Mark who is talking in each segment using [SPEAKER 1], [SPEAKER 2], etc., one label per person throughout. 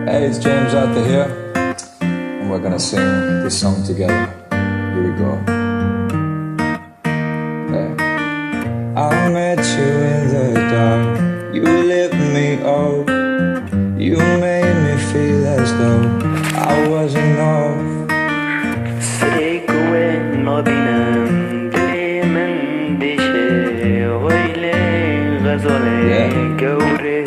[SPEAKER 1] Hey, it's James Arthur here, and we're gonna sing this song together. Here we go. Hey. I met you in the dark, you lit me up, you made me feel as though I wasn't off.
[SPEAKER 2] سريك وين ما بينام دلي من دي شي ويلي غزالي قوري.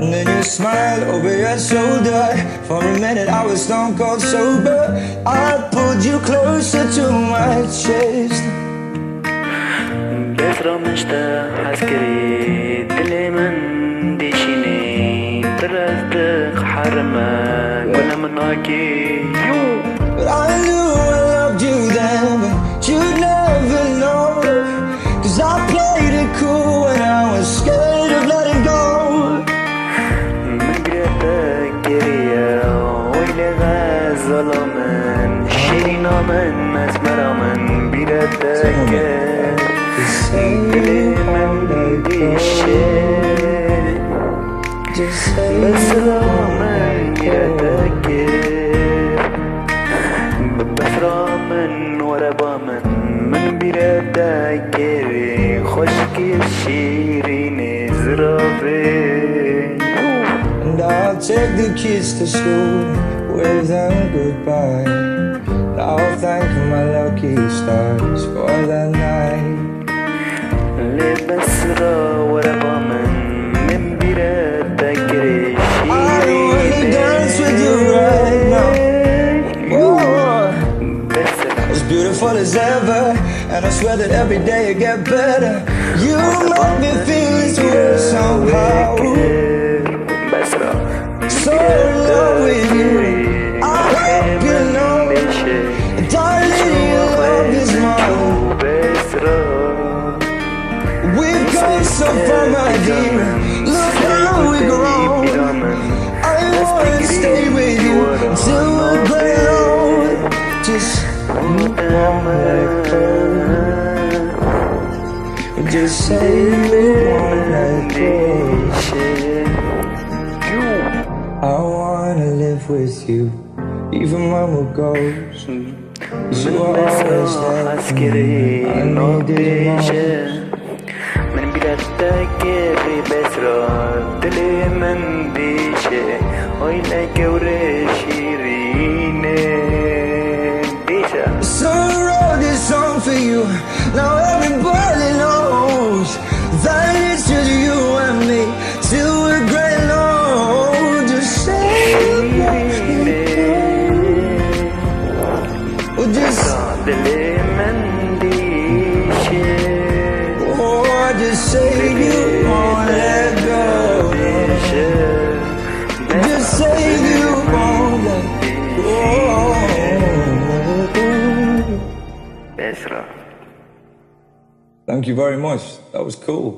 [SPEAKER 1] And then you smiled over your shoulder. For a minute I was stone cold sober. I pulled you closer to my chest.
[SPEAKER 2] بسرة مشتاق عسكري دلي من دي شيني درستك حرمك وانا مناكي.
[SPEAKER 1] But I knew I loved you then, but you'd never know. Cause I played it cool when I was scared of letting go.
[SPEAKER 2] ظلمن شيرينا من مسمرة من بيدك دلي من دي الشيء بسرة من بيدك بسرة من وربا من بيدك خشكي الشيرين زرافي.
[SPEAKER 1] And I'll take the kids to school, wave them goodbye. And I'll thank my lucky stars for that night.
[SPEAKER 2] لبسرة وربا من بيدك
[SPEAKER 1] I wanna dance with you right now. Whoa. As beautiful as ever, and I swear that every day you get better. You make me feel this way somehow. So in love with you, I hope you know, darling, your love is mine. We've come so far, my dear. Look how we've grown. I wanna stay with you till we're gray old. Just say you won't let go. I wanna live with you, even when we're ghosts. You are always there for me. I needed more.
[SPEAKER 2] من بلادك بسرة دلي من ديشة ويلا قوري شيرين ديشة.
[SPEAKER 1] So I wrote this song for you. Now everybody knows that it's just you and me till we're gray and old. Just say just
[SPEAKER 2] دلي من ديشة.
[SPEAKER 1] oh, just say you won't let go. Just say you won't let go.
[SPEAKER 2] بسرة.
[SPEAKER 1] Thank you very much. That was cool.